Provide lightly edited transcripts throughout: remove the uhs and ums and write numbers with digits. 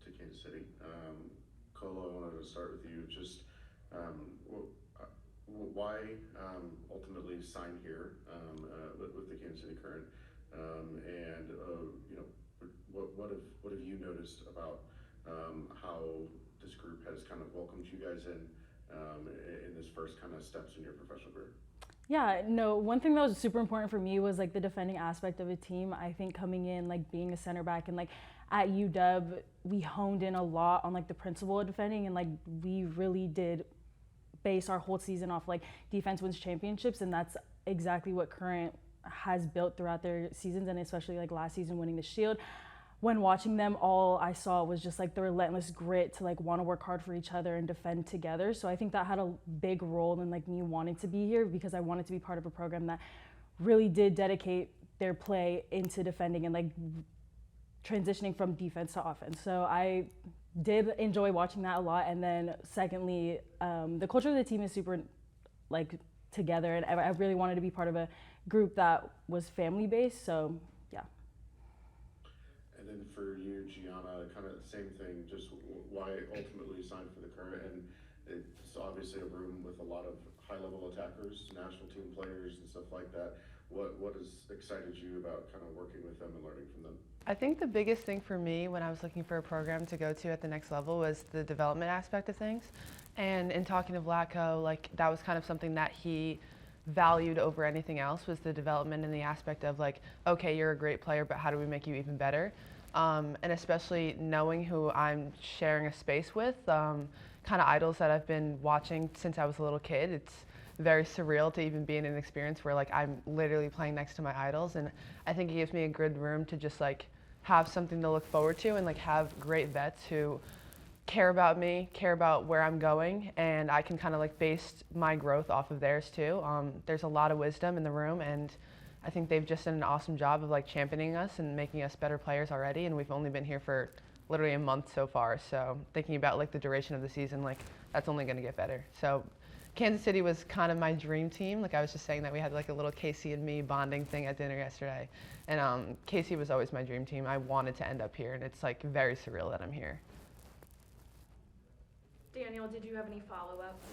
to Kansas City. Kolo, I wanted to start with you. Just why ultimately sign here with the Kansas City Current, and what have you noticed about how this group has kind of welcomed you guys in this first kind of steps in your professional career? Yeah, no, one thing that was super important for me was like the defending aspect of a team. I think coming in, like being a center back and like at UW, we honed in a lot on like the principle of defending and like we really did base our whole season off like defense wins championships, and that's exactly what Current has built throughout their seasons, and especially like last season winning the Shield. When watching them, all I saw was just like the relentless grit to like want to work hard for each other and defend together. So I think that had a big role in like me wanting to be here, because I wanted to be part of a program that really did dedicate their play into defending and like transitioning from defense to offense. So I did enjoy watching that a lot. And then secondly, the culture of the team is super like together, and I really wanted to be part of a group that was family based. So yeah. And then for you, Gianna, kind of the same thing. Just why ultimately you signed for the Current, and it's obviously a room with a lot of high-level attackers, national team players, and stuff like that. What has excited you about kind of working with them and learning from them? I think the biggest thing for me when I was looking for a program to go to at the next level was the development aspect of things. And in talking to Vlatko, like that was kind of something that he valued over anything else, was the development and the aspect of like, okay, you're a great player, but how do we make you even better? And especially knowing who I'm sharing a space with, kind of idols that I've been watching since I was a little kid. It's very surreal to even be in an experience where like I'm literally playing next to my idols, and I think it gives me a good room to just like have something to look forward to and like have great vets who care about me, care about where I'm going, and I can kind of like base my growth off of theirs too. There's a lot of wisdom in the room, and I think they've just done an awesome job of like championing us and making us better players already, and we've only been here for literally a month so far. So thinking about like the duration of the season, like that's only going to get better. So Kansas City was kind of my dream team. Like I was just saying that we had like a little Casey and me bonding thing at dinner yesterday. And Casey was always my dream team. I wanted to end up here, and it's like very surreal that I'm here. Daniel, did you have any follow-ups?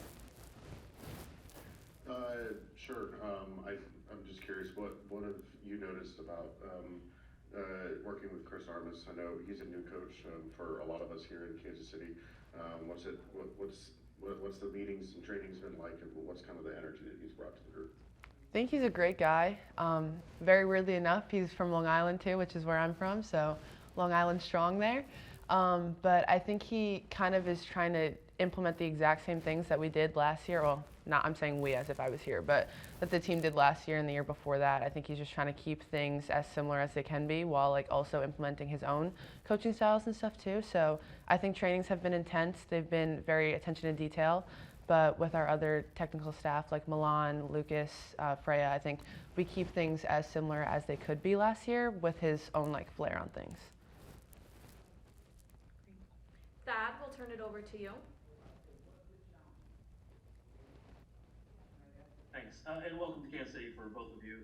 Sure. I'm just curious, what have you noticed about working with Chris Armas? I know he's a new coach for a lot of us here in Kansas City. What's the meetings and trainings been like, and what's kind of the energy that he's brought to the group? I think he's a great guy. Very weirdly enough, he's from Long Island too, which is where I'm from, so Long Island strong there. But I think he kind of is trying to implement the exact same things that we did last year. Well, not I'm saying we as if I was here, but that the team did last year and the year before that. I think he's just trying to keep things as similar as they can be while like also implementing his own coaching styles and stuff too. So I think trainings have been intense. They've been very attention to detail. But with our other technical staff like Milan, Lucas, Freya, I think we keep things as similar as they could be last year with his own like flair on things. Thad, we'll turn it over to you. Thanks, and welcome to Kansas City for both of you.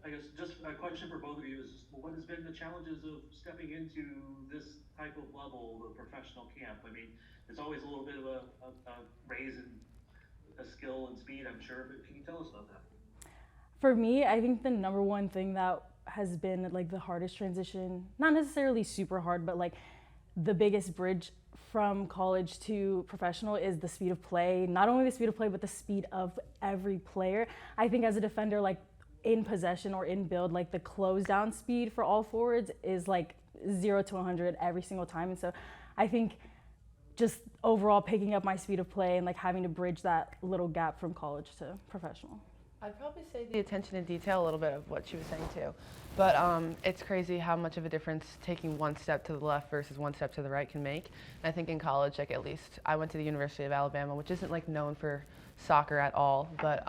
I guess just a question for both of you is, what has been the challenges of stepping into this type of level, the professional camp? I mean, it's always a little bit of a raise in a skill and speed, I'm sure, but can you tell us about that? For me, I think the number one thing that has been like the hardest transition, not necessarily super hard, but like the biggest bridge from college to professional, is the speed of play. Not only the speed of play, but the speed of every player. I think as a defender, like in possession or in build, like the close down speed for all forwards is like 0 to 100 every single time. And so I think just overall picking up my speed of play and like having to bridge that little gap from college to professional. I'd probably say the attention to detail, a little bit of what she was saying too. But it's crazy how much of a difference taking one step to the left versus one step to the right can make. And I think in college, like at least I went to the University of Alabama, which isn't like known for soccer at all. But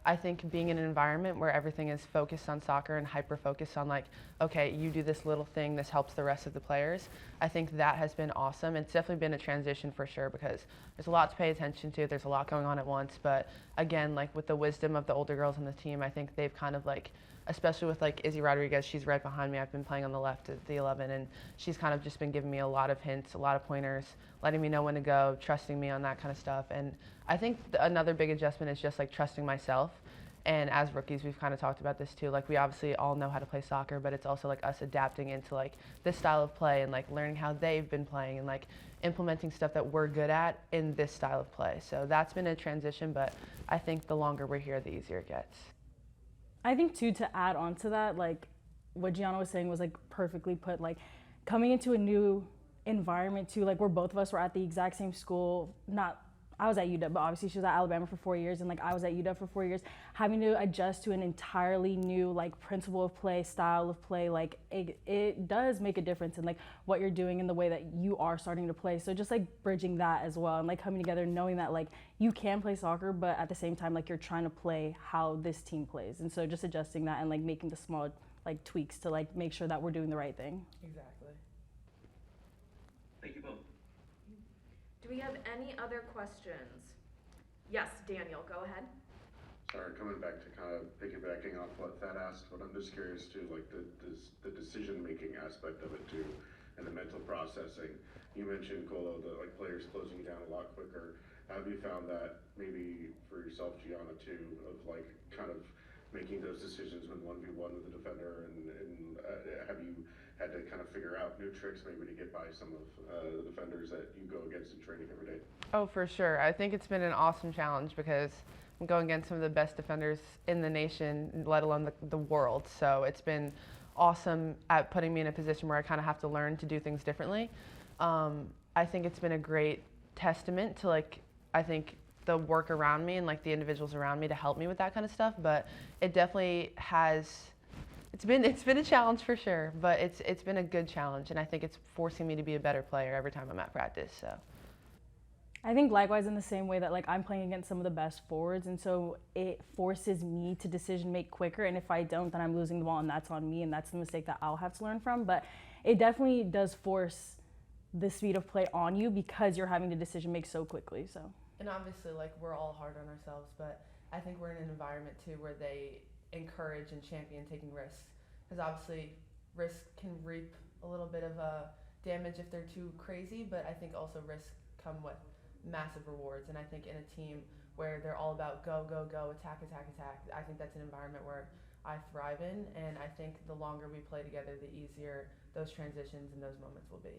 I think being in an environment where everything is focused on soccer and hyper-focused on like, okay, you do this little thing, this helps the rest of the players, I think that has been awesome. It's definitely been a transition for sure, because there's a lot to pay attention to, there's a lot going on at once, but again, like with the wisdom of the older girls on the team, I think they've kind of like especially with like Izzy Rodriguez, she's right behind me. I've been playing on the left at the 11, and she's kind of just been giving me a lot of hints, a lot of pointers, letting me know when to go, trusting me on that kind of stuff. And I think another big adjustment is just like trusting myself. And as rookies, we've kind of talked about this too. Like we obviously all know how to play soccer, but it's also like us adapting into like this style of play and like learning how they've been playing and like implementing stuff that we're good at in this style of play. So that's been a transition, but I think the longer we're here, the easier it gets. I think too, to add on to that, like what Gianna was saying was like perfectly put. Like coming into a new environment too, like where both of us were at the exact same school. Not, I was at UW, but obviously she was at Alabama for 4 years, and like I was at UW for 4 years. Having to adjust to an entirely new like principle of play, style of play, like it does make a difference in like what you're doing and the way that you are starting to play. So just like bridging that as well, and like coming together, knowing that like you can play soccer, but at the same time like you're trying to play how this team plays, and so just adjusting that and like making the small like tweaks to like make sure that we're doing the right thing. Exactly. Thank you both. Do we have any other questions? Yes, Daniel, go ahead. Sorry, coming back to kind of piggybacking off what Thad asked, but I'm just curious too, like the decision-making aspect of it too, and the mental processing. You mentioned, Kolo, the like players closing you down a lot quicker. Have you found that maybe for yourself, Gianna, too, of like kind of making those decisions when 1v1 with a defender, and have you had to kind of figure out new tricks maybe to get by some of the defenders that you go against in training every day? Oh, for sure. I think it's been an awesome challenge because I'm going against some of the best defenders in the nation, let alone the world. So it's been awesome at putting me in a position where I kind of have to learn to do things differently. I think it's been a great testament to like, I think the work around me and like the individuals around me to help me with that kind of stuff. But it definitely has, it's been a challenge for sure, but it's been a good challenge, and I think it's forcing me to be a better player every time I'm at practice. So I think likewise in the same way that like I'm playing against some of the best forwards, and so it forces me to decision make quicker, and if I don't, then I'm losing the ball, and that's on me, and that's the mistake that I'll have to learn from. But it definitely does force the speed of play on you because you're having to decision make so quickly. So. And obviously, like, we're all hard on ourselves, but I think we're in an environment too where they encourage and champion taking risks, because obviously risks can reap a little bit of damage if they're too crazy, but I think also risks come with massive rewards. And I think in a team where they're all about go, go, go, attack, attack, attack, I think that's an environment where I thrive in, and I think the longer we play together, the easier those transitions and those moments will be.